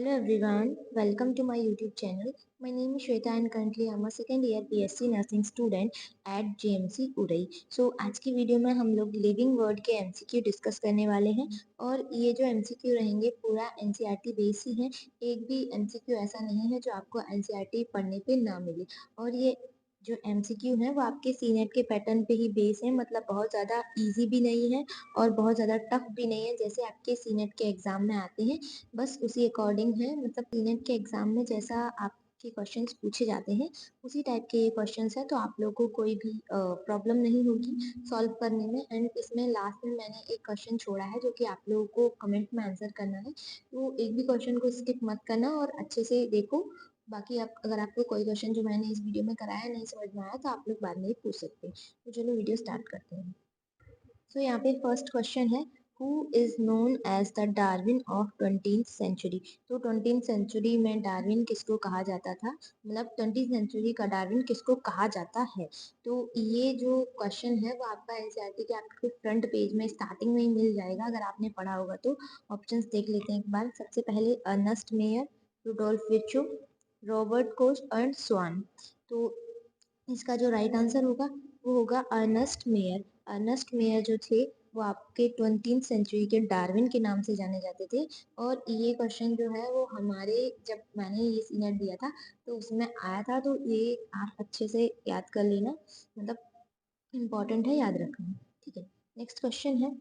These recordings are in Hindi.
Hello everyone, welcome to my YouTube channel. My name is Shweta and currently I'm a second year BSc Nursing student at JMC Orai. So आज की वीडियो में हम लोग लिविंग वर्ड के MCQ डिस्कस करने वाले हैं और ये जो MCQ रहेंगे पूरा NCERT बेस ही है. एक भी MCQ ऐसा नहीं है जो आपको NCERT पढ़ने पे ना मिले और ये जो MCQ है वो आपके सीनेट के पैटर्न पे ही बेस है. मतलब बहुत ज़्यादा इजी भी नहीं है और बहुत ज़्यादा टफ भी नहीं है जैसे आपके सीनेट के एग्जाम में आते हैं. बस उसी अकॉर्डिंग है. मतलब सीनेट के एग्जाम में जैसा आपके क्वेश्चंस पूछे जाते हैं उसी टाइप के ये क्वेश्चंस है, तो आप लोगों को कोई भी प्रॉब्लम नहीं होगी सॉल्व करने में. एंड इसमें लास्ट में मैंने एक क्वेश्चन छोड़ा है जो कि आप लोगों को कमेंट में आंसर करना है, तो एक भी क्वेश्चन को स्किप मत करना और अच्छे से देखो. बाकी आप अगर आपको कोई क्वेश्चन जो मैंने इस वीडियो में कराया नहीं समझ में आया तो आप लोग बाद में ही पूछ सकते हैं. तो चलो वीडियो स्टार्ट करते हैं. सो यहाँ पे फर्स्ट क्वेश्चन है, who is known as the Darwin of 20th century. तो 20th सेंचुरी में डार्विन किसको कहा जाता था, मतलब 20th सेंचुरी का डार्विन किसको कहा जाता है. तो ये जो क्वेश्चन है वो आपका एनसीईआरटी के आपके फ्रंट पेज में स्टार्टिंग में ही मिल जाएगा अगर आपने पढ़ा होगा तो. ऑप्शंस देख लेते हैं एक बार. सबसे पहले Ernest Mayr, Rudolf Virchow, Robert Koch and Schwann. तो इसका जो राइट आंसर होगा वो होगा अर्नेस्ट मेयर. अर्नेस्ट मेयर जो थे वो आपके 20th सेंचुरी के डार्विन के नाम से जाने जाते थे. और ये क्वेश्चन जो है वो हमारे जब मैंने ये सीनेट दिया था तो उसमें आया था, तो ये आप अच्छे से याद कर लेना, मतलब इम्पोर्टेंट है, याद रखना. ठीक है. नेक्स्ट क्वेश्चन है,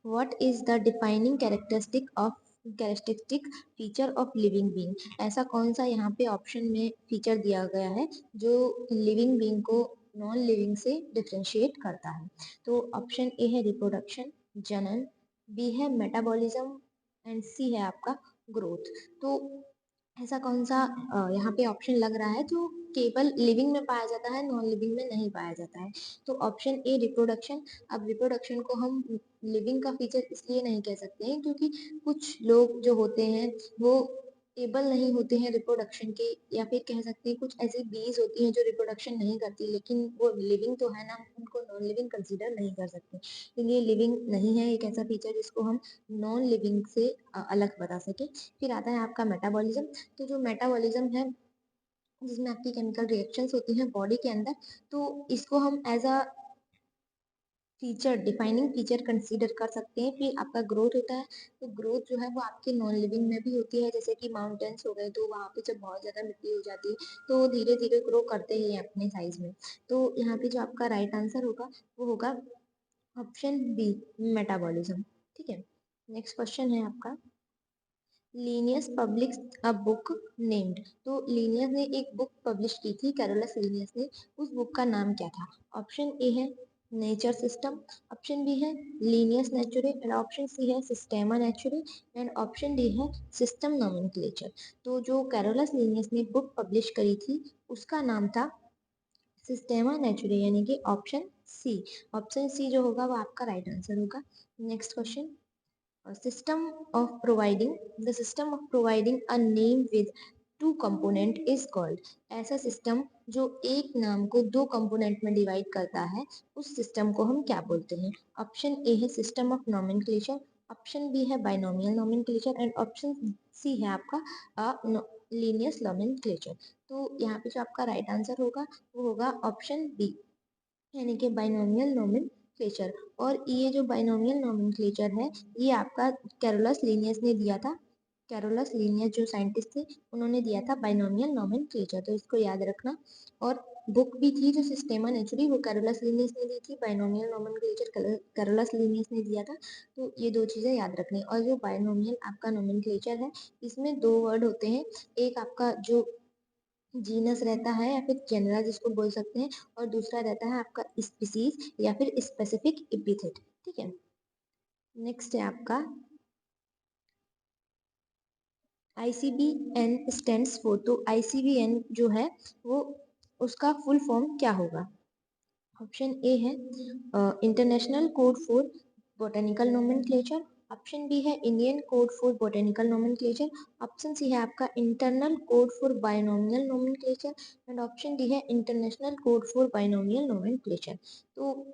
what is the defining characteristic feature of living being. ऐसा कौन सा यहाँ पे ऑप्शन में फीचर दिया गया है जो लिविंग बीइंग को नॉन लिविंग से डिफरेंशिएट करता है. तो ऑप्शन ए है रिप्रोडक्शन, जनन, बी है मेटाबॉलिज्म एंड सी है आपका ग्रोथ. तो ऐसा कौन सा यहाँ पे ऑप्शन लग रहा है जो केवल लिविंग में पाया जाता है, नॉन लिविंग में नहीं पाया जाता है. तो ऑप्शन ए रिप्रोडक्शन. अब रिप्रोडक्शन को हम लिविंग का फीचर इसलिए नहीं कह सकते हैं क्योंकि कुछ लोग जो होते हैं वो एबल नहीं होते हैं रिप्रोडक्शन के, या फिर कह सकते हैं कुछ ऐसी बीज होती हैं जो रिप्रोडक्शन नहीं करती लेकिन वो लिविंग तो है ना, उनको नॉन लिविंग कंसीडर नहीं कर सकते. तो ये लिविंग नहीं है एक ऐसा फीचर जिसको हम नॉन लिविंग से अलग बता सके. फिर आता है आपका मेटाबॉलिज्म. तो जो मेटाबॉलिज्म है जिसमें आपकी केमिकल रिएक्शंस होती हैं बॉडी के अंदर, तो इसको हम as a feature, defining feature consider कर सकते हैं. फिर आपका ग्रोथ होता है. तो ग्रोथ जो है वो आपके नॉन लिविंग में भी होती है, जैसे कि माउंटेन्स हो गए तो वहाँ पे जब बहुत ज़्यादा मिट्टी हो जाती है तो वो धीरे धीरे ग्रो करते ही हैं अपने साइज में. तो यहाँ पे जो आपका राइट आंसर होगा वो होगा ऑप्शन बी, मेटाबॉलिज्म. ठीक है. नेक्स्ट क्वेश्चन है आपका, Linnaeus publish a book named. तो लीनियस ने एक बुक पब्लिश की थी, कैरोलस लीनियस ने. उस बुक का नाम क्या था. ऑप्शन ए है नेचर सिस्टम, ऑप्शन बी है Linnaeus Naturae and option C है Systema Naturae and option D है सिस्टम नोमेनक्लेचर. तो जो कैरोलस लीनियस ने बुक पब्लिश करी थी उसका नाम था सिस्टेमा नेचुरे, यानी कि ऑप्शन सी. ऑप्शन सी जो होगा वो आपका राइट आंसर होगा. Next question, system of providing the system of providing a name with two component is called. ऐसा सिस्टम जो एक नाम को दो कंपोनेंट में डिवाइड करता है उस सिस्टम को हम क्या बोलते हैं. ऑप्शन ए है system of nomenclature, option B है binomial nomenclature and option C है आपका लीनियस नोमेनक्लेचर. तो यहाँ पे जो आपका राइट आंसर होगा वो होगा ऑप्शन बी, यानी कि बाइनोमियल नोमेनक्लेचर. और ये जो बाइनोमियल नोमेनक्लेचर है ये आपका कैरोलस लीनियस ने दिया था. कैरोलस लीनियस जो साइंटिस्ट थे उन्होंने दिया था बाइनोमियल नोमेनक्लेचर, तो इसको याद रखना. और बुक भी थी जो सिस्टेमा नेचुरी, वो कैरोलस लीनियस ने दी थी. बाइनोमियल नोमेनक्लेचर कैरोलस लीनियस ने दिया था. तो ये दो चीजें याद रखनी. और जो बाइनोमियल आपका नोमेनक्लेचर है इसमें दो वर्ड होते हैं, एक आपका जो जीनस रहता है या फिर जेनरा जिसको बोल सकते हैं, और दूसरा रहता है आपका स्पीसीज या फिर स्पेसिफिक एपिथेट. ठीक है. नेक्स्ट है आपका ICBN स्टैंड्स फॉर. तो ICBN जो है वो उसका फुल फॉर्म क्या होगा. ऑप्शन ए है international code for botanical nomenclature, option B है Indian code for botanical nomenclature, option C है आपका internal code for binomial nomenclature and option D है international code for binomial nomenclature. तो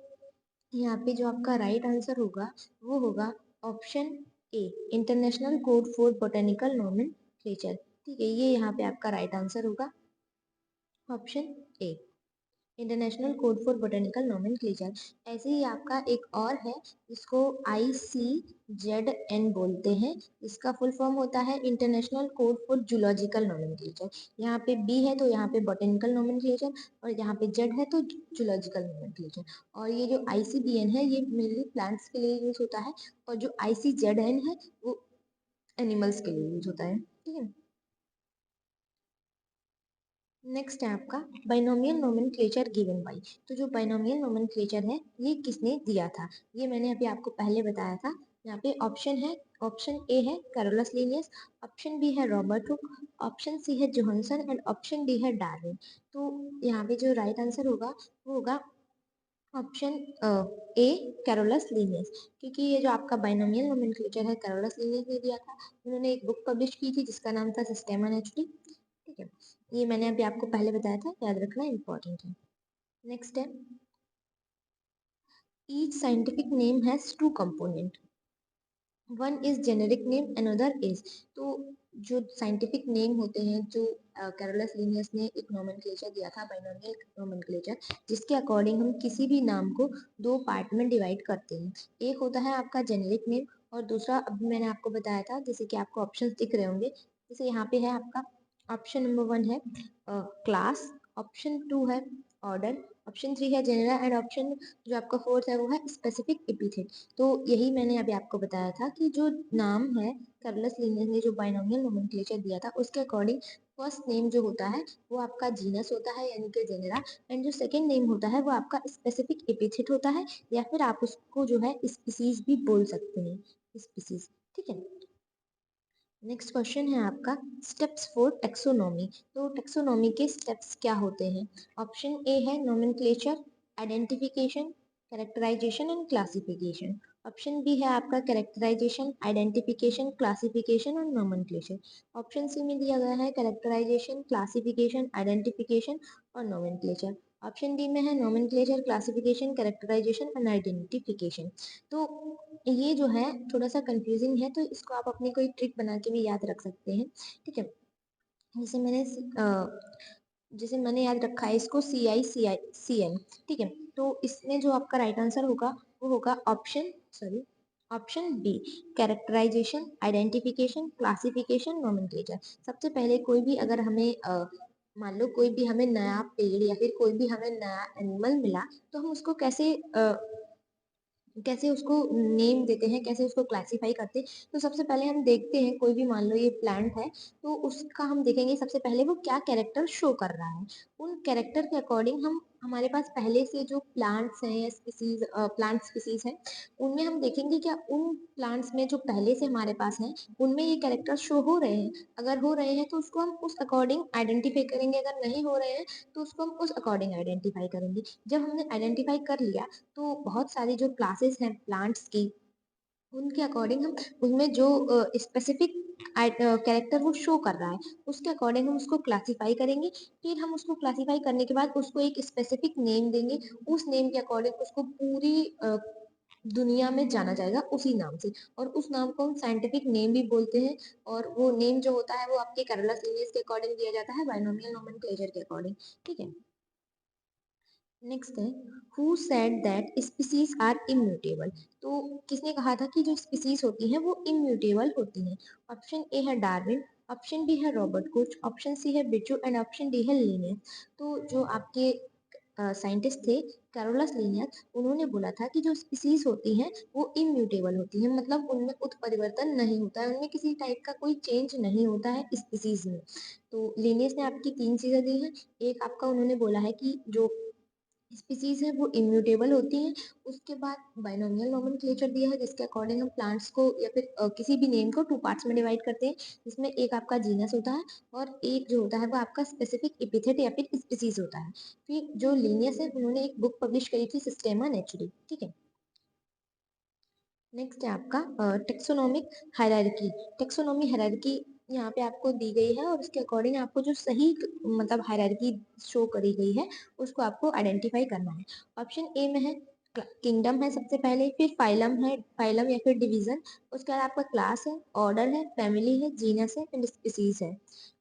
यहाँ पे जो आपका राइट आंसर होगा वो होगा option A international code for botanical nomenclature. ठीक है, ये यहाँ पे आपका राइट आंसर होगा, option A international code for botanical nomenclature. ऐसे ही आपका एक और है जिसको ICZN बोलते हैं, इसका फुल फॉर्म होता है international code for zoological nomenclature. यहाँ पे बी है तो यहाँ पे बोटेनिकल नोमेनक्लेचर, और यहाँ पे जेड है तो जूलॉजिकल नोमेनक्लेचर। और ये जो ICBN है ये मेनली प्लांट्स के लिए यूज होता है, और जो ICZN है वो एनिमल्स के लिए यूज होता है। ठीक है, नेक्स्ट है आपका बाइनोमियल नोमेनक्लेचर गिवन बाय। तो जो बाइनोमियल नोमेनक्लेचर है ये किसने दिया था, ये मैंने अभी आपको पहले बताया था। यहाँ पे ऑप्शन है, ऑप्शन ए है कैरोलस लिनियस, ऑप्शन बी है रॉबर्ट हुक, ऑप्शन सी है जोहानसन एंड ऑप्शन डी है डार्विन। तो यहाँ पे जो राइट आंसर होगा वो होगा ऑप्शन ए कैरोलस लिनियस, क्योंकि ये जो आपका बाइनोमियल नोमेनक्लेचर है कैरोलस लिनियस ने दिया था। उन्होंने एक बुक पब्लिश की थी जिसका नाम था सिस्टेमा नेचुरली। ठीक है, ये मैंने अभी आपको पहले बताया था, याद रखना इंपॉर्टेंट है। नेक्स्ट है each scientific name has two component, one is generic name another is. तो जो साइंटिफिक नेम होते हैं, जो कैरोलस लिनियस ने एक नोमेनक्लेचर दिया था बाइनोमियल नोमेनक्लेचर, जिसके अकॉर्डिंग हम किसी भी नाम को दो पार्ट में डिवाइड करते हैं। एक होता है आपका जेनेरिक नेम, और दूसरा अभी मैंने आपको बताया था, जैसे कि आपको ऑप्शंस दिख रहे होंगे, जैसे यहाँ पे है आपका ऑप्शन नंबर 1 है क्लास, ऑप्शन 2 है ऑर्डर, ऑप्शन 3 है जेनेरा, एंड ऑप्शन जो आपका फोर्थ है वो है स्पेसिफिक एपिथेट। तो यही मैंने अभी आपको बताया था कि जो नाम है कैरोलस लिनियस ने जो बाइनोमियल नोमेनक्लेचर दिया था उसके अकॉर्डिंग फर्स्ट नेम जो होता है वो आपका जीनस होता है यानी कि जेनेरा, एंड जो सेकंड नेम होता है वो आपका स्पेसिफिक एपिथेट होता है, या फिर आप उसको जो है स्पीसीज भी बोल सकते हैं, स्पीसीज। ठीक है, नेक्स्ट क्वेश्चन है आपका स्टेप्स फॉर टेक्सोनॉमी। तो टेक्सोनॉमी के स्टेप्स क्या होते हैं। ऑप्शन ए है nomenclature, identification, characterisation and classification. Option B है आपका कैरेक्टराइजेशन, आइडेंटिफिकेशन, क्लासिफिकेशन और नोमेनक्लेचर। ऑप्शन सी में दिया गया है कैरेक्टराइजेशन, क्लासिफिकेशन, आइडेंटिफिकेशन और नोमेनक्लेचर। ऑप्शन डी में है nomenclature, classification, characterisation and identification. तो ये जो है थोड़ा सा कंफ्यूजिंग है, तो इसको आप अपनी कोई ट्रिक बना के भी याद रख सकते हैं। ठीक है, जैसे मैंने जैसे मैंने याद रखा है इसको CICN। ठीक है, तो इसमें जो आपका राइट आंसर होगा वो होगा option B characterisation, identification, classification, nomenclature. सबसे पहले कोई भी अगर हमें मान लो कोई भी हमें नया पेड़ या फिर कोई भी हमें नया एनिमल मिला, तो हम उसको कैसे उसको नेम देते हैं, कैसे उसको क्लासिफाई करते हैं। तो सबसे पहले हम देखते हैं कोई भी मान लो ये प्लांट है, तो उसका हम देखेंगे सबसे पहले वो क्या कैरेक्टर शो कर रहा है। उन कैरेक्टर के अकॉर्डिंग हम हमारे पास पहले से जो प्लांट्स हैं या स्पीसीज प्लांट स्पीसीज हैं, उनमें हम देखेंगे क्या उन प्लांट्स में जो पहले से हमारे पास हैं उनमें ये कैरेक्टर शो हो रहे हैं। अगर हो रहे हैं तो उसको हम उस अकॉर्डिंग आइडेंटिफाई करेंगे, अगर नहीं हो रहे हैं तो उसको हम उस अकॉर्डिंग आइडेंटिफाई करेंगे। जब हमने आइडेंटिफाई कर लिया तो बहुत सारी जो क्लासेस हैं प्लांट्स की, उनके अकॉर्डिंग हम उनमें जो स्पेसिफिक कैरेक्टर वो शो कर रहा है उसके अकॉर्डिंग हम उसको क्लासिफाई करेंगे। फिर हम उसको क्लासिफाई करने के बाद उसको एक स्पेसिफिक नेम देंगे, उस नेम के अकॉर्डिंग उसको पूरी दुनिया में जाना जाएगा उसी नाम से, और उस नाम को हम साइंटिफिक नेम भी बोलते हैं। और वो नेम जो होता है वो आपके कैरोलस लिनियस के अकॉर्डिंग दिया जाता है, बाइनोमियल नोमेनक्लेचर के अकॉर्डिंग। ठीक है, नेक्स्ट है who said that species are immutable. तो किसने कहा था कि जो स्पीसीज होती हैं वो इम्यूटेबल होती हैं। ऑप्शन ए है डार्विन, ऑप्शन बी है रॉबर्ट कोच, ऑप्शन सी है बिचू एंड ऑप्शन डी है लिनियस। तो जो आपके साइंटिस्ट थे कैरोलस लिनियस, उन्होंने बोला था कि जो स्पीसीज होती हैं वो इम्यूटेबल होती हैं, मतलब उनमें उत्परिवर्तन नहीं होता है, उनमें किसी टाइप का कोई चेंज नहीं होता है स्पीसीज में। तो लिनियस ने आपकी 3 चीजें दी हैं। एक आपका उन्होंने बोला है कि जो स्पीसीज है वो इम्यूटेबल होती हैं। उसके बाद बाइनोमियल नोमेनक्लेचर दिया है जिसके अकॉर्डिंग हम प्लांट्स को या फिर किसी भी नेम को 2 पार्ट्स में डिवाइड करते हैं, जिसमें एक आपका जीनस होता है और एक जो होता है वो आपका स्पेसिफिक एपिथेट या फिर स्पीसीज होता है। फिर जो लिनियस है उन्होंने एक बुक पब्लिश करी थी सिस्टेमा नेचुरली। ठीक है, नेक्स्ट है आपका टेक्सोनोमिक हायरार्की। टेक्सोनोमी हायरार्की यहाँ पे आपको दी गई है और उसके अकॉर्डिंग आपको जो सही मतलब हायरार्की शो करी गई है उसको आपको आइडेंटिफाई करना है। ऑप्शन ए में है किंगडम है सबसे पहले, फिर फाइलम है, फाइलम या फिर डिवीजन, उसके बाद आपका क्लास है, ऑर्डर है, फैमिली है, जीनस है एंड स्पीसीज है।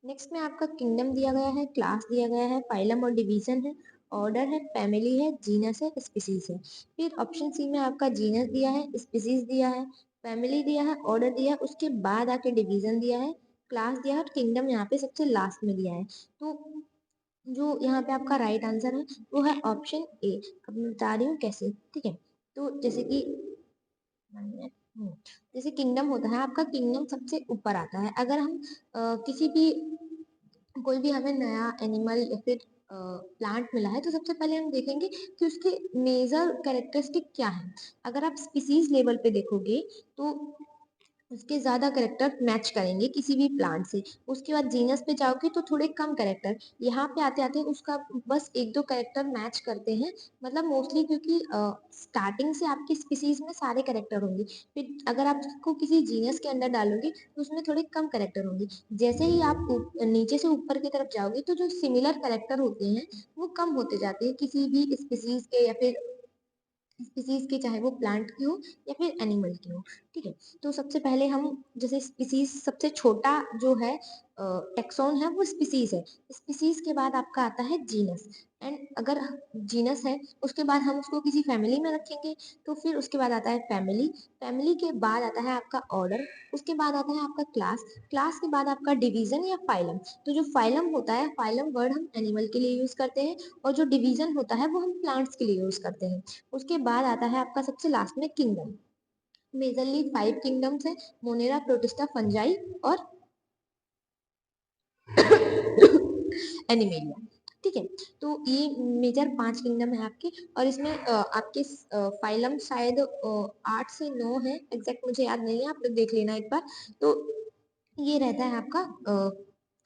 नेक्स्ट में आपका किंगडम दिया गया है, क्लास दिया गया है, फाइलम और डिवीजन है, ऑर्डर है, फैमिली है, जीनस है, स्पीसीज है। फिर ऑप्शन सी में आपका जीनस दिया है, स्पीसीज दिया है, फैमिली दिया है, ऑर्डर दिया है, उसके बाद आके डिवीजन दिया है, क्लास दिया है और किंगडम यहाँ पे सबसे लास्ट में दिया है। तो जो यहाँ पे आपका राइट आंसर है वो है ऑप्शन ए। अब मैं बता रही हूँ कैसे, ठीक है। तो जैसे कि जैसे किंगडम होता है, आपका किंगडम सबसे ऊपर आता है। अगर हम किसी भी कोई भी हमें नया एनिमल या फिर प्लांट मिला है, तो सबसे पहले हम देखेंगे कि उसके मेजर कैरेक्टरिस्टिक क्या है। अगर आप स्पीसीज लेवल पे देखोगे तो उसके ज्यादा कैरेक्टर मैच करेंगे किसी भी प्लांट से। उसके बाद जीनस पे जाओगे तो थोड़े कम कैरेक्टर, यहाँ पे आते आते उसका बस एक दो कैरेक्टर मैच करते हैं, मतलब मोस्टली, क्योंकि स्टार्टिंग से आपकी स्पीसीज में सारे कैरेक्टर होंगे। फिर अगर आप उसको किसी जीनस के अंदर डालोगे तो उसमें थोड़े कम कैरेक्टर होंगे। जैसे ही आप नीचे से ऊपर की तरफ जाओगे तो जो सिमिलर कैरेक्टर होते हैं वो कम होते जाते हैं किसी भी स्पीसीज के या फिर स्पीसीज के, चाहे वो प्लांट की हो या फिर एनिमल की हो, ठीक है। तो सबसे पहले हम, जैसे स्पीसीज सबसे छोटा जो है टेक्सोन है वो स्पीसीज है। स्पीसीज के बाद आपका आता है जीनस, एंड अगर जीनस है उसके बाद हम उसको किसी फैमिली में रखेंगे तो फिर उसके बाद आता है फैमिली, फैमिली के बाद आता है आपका ऑर्डर, उसके बाद आता है आपका क्लास, क्लास के बाद आपका डिवीजन या फाइलम। तो जो फाइलम होता है, फाइलम वर्ड हम एनिमल के लिए यूज करते हैं, और जो डिवीजन होता है वो हम प्लांट्स के लिए यूज करते हैं। उसके बाद आता है आपका सबसे लास्ट में किंगडम। मेजरली 5 किंगडम्स है, मोनेरा, प्रोटिस्टा, फंजाई और एनिमेलिया, ठीक है। तो ये मेजर 5 किंगडम है आपके, और इसमें आपके फाइलम शायद 8 से 9 है, एग्जैक्ट मुझे याद नहीं है, आप लोग देख लेना एक बार। तो ये रहता है आपका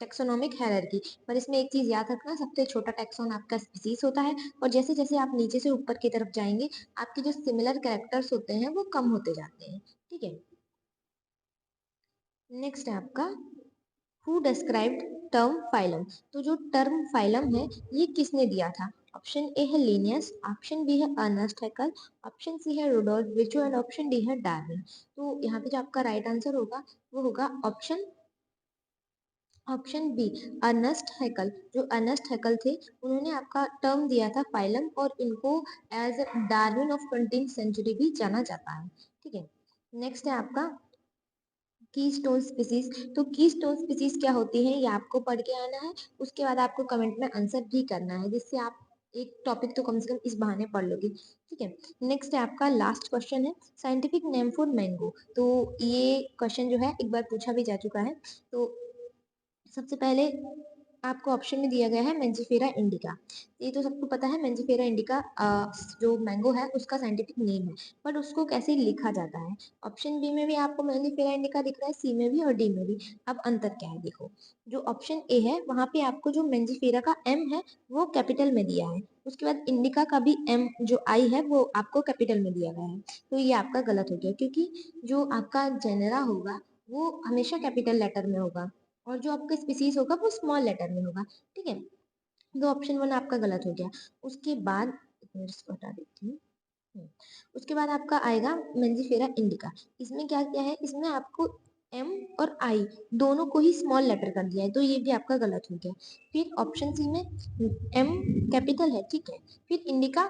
टेक्सोनोमिक हायरार्की। पर इसमें एक चीज याद रखना, सबसे छोटा टेक्सोन आपका स्पीसीज होता है, और जैसे जैसे आप नीचे से ऊपर की तरफ जाएंगे आपके जो सिमिलर कैरेक्टर्स होते हैं वो कम होते जाते हैं, ठीक है। नेक्स्ट है आपका हु डिस्क्राइब्ड टर्म फाइलम। तो जो टर्म फाइलम है ये किसने दिया था? ऑप्शन ए है लिनियस, ऑप्शन बी है अर्नेस्ट हैकल, ऑप्शन सी है Rudolf Virchow and option D है डार्विन। तो यहाँ पे जो आपका राइट आंसर होगा वो होगा ऑप्शन बी, अर्नेस्ट हैकल। जो अर्नेस्ट हैकल थे उन्होंने आपका टर्म दिया था फाइलम, और इनको as Darwin of 20th century भी जाना जाता है, ठीक है। नेक्स्ट है आपका कीस्टोन स्पीसीज। तो कीस्टोन स्पीसीज क्या होती है ये आपको पढ़ के आना है, उसके बाद आपको कमेंट में आंसर भी करना है, जिससे आप एक टॉपिक तो कम से कम इस बहाने पढ़ लोगे, ठीक है। नेक्स्ट है आपका लास्ट क्वेश्चन है, साइंटिफिक नेम फॉर मैंगो। तो ये क्वेश्चन जो है एक बार पूछा भी जा चुका है। तो सबसे पहले आपको ऑप्शन में दिया गया है मेंजिफेरा इंडिका। ये तो सबको पता है, मेंजिफेरा इंडिका जो मैंगो है उसका साइंटिफिक नेम है, पर उसको कैसे लिखा जाता है? ऑप्शन बी में भी आपको मेंजिफेरा इंडिका दिख रहा है, सी में भी और डी में भी। अब अंतर क्या है देखो, जो ऑप्शन ए है वहां पे आपको जो मेंजिफेरा का एम है वो कैपिटल में दिया है, उसके बाद इंडिका का भी एम जो आई है वो आपको कैपिटल में दिया गया है। तो ये आपका गलत हो गया, क्योंकि जो आपका जेनेरा होगा वो हमेशा कैपिटल लेटर में होगा, और जो आपका स्पीसीज होगा वो स्मॉल लेटर में होगा, ठीक है। तो ऑप्शन वन आपका गलत हो गया। उसके बाद एक मिनट इसको हटा देती हूँ। हम्म, उसके बाद आपका आएगा मेंजिफेरा इंडिका। इसमें क्या क्या है, इसमें आपको एम और आई दोनों को ही स्मॉल लेटर कर दिया है, तो ये भी आपका गलत हो गया। फिर ऑप्शन सी में एम कैपिटल है, ठीक है। फिर इंडिका,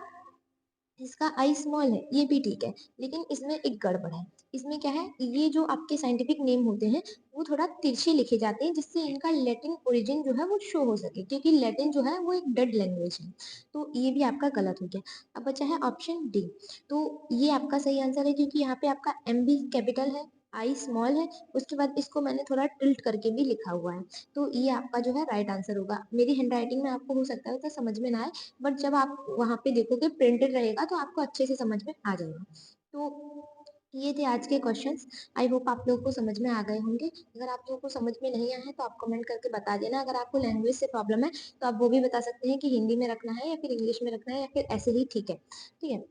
इसका आई स्मॉल है, ये भी ठीक है, लेकिन इसमें एक गड़बड़ है। इसमें क्या है, ये जो आपके साइंटिफिक नेम होते हैं वो थोड़ा तिरछे लिखे जाते हैं, जिससे इनका लैटिन ओरिजिन जो है वो शो हो सके, क्योंकि लैटिन जो है वो एक डेड लैंग्वेज है। तो ये भी आपका गलत हो गया। अब बचा है ऑप्शन डी। तो ये आपका सही आंसर है, क्योंकि यहाँ पे आपका एम भी कैपिटल है, आई स्मॉल है, उसके बाद इसको मैंने थोड़ा टिल्ट करके भी लिखा हुआ है। तो ये आपका जो है राइट आंसर होगा। मेरी हैंडराइटिंग में आपको हो सकता है तो समझ में ना आए, बट जब आप वहां पे देखोगे प्रिंटेड रहेगा तो आपको अच्छे से समझ में आ जाएगा। तो ये थे आज के क्वेश्चंस। आई होप आप लोगों को समझ में आ गए होंगे। अगर आप लोगों को समझ में नहीं आए हैं तो आप कमेंट करके बता देना। अगर आपको लैंग्वेज से प्रॉब्लम है तो आप वो भी बता सकते हैं कि हिंदी में रखना है या फिर इंग्लिश में रखना है या फिर ऐसे ही ठीक है, ठीक है।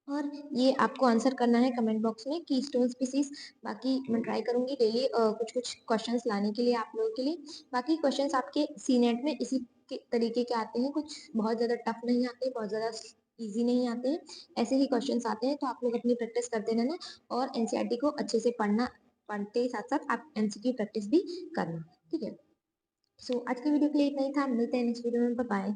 और ये आपको आंसर करना है कमेंट बॉक्स में की स्टोन स्पीसीज। बाकी मैं ट्राई करूंगी डेली कुछ कुछ क्वेश्चंस लाने के लिए आप लोगों के लिए। बाकी क्वेश्चंस आपके सी नेट में इसी के तरीके के आते हैं, कुछ बहुत ज्यादा टफ नहीं आते, बहुत ज्यादा इजी नहीं आते हैं, ऐसे ही क्वेश्चंस आते हैं, तो आप लोग अपनी प्रैक्टिस करते रहना और एनसीईआरटी को अच्छे से पढ़ते साथ साथ आप एमसीक्यू प्रैक्टिस भी करना। ठीक है, सो आज की वीडियो के लिए इतना ही था, मिलते हैं नेक्स्ट वीडियो में, बाय।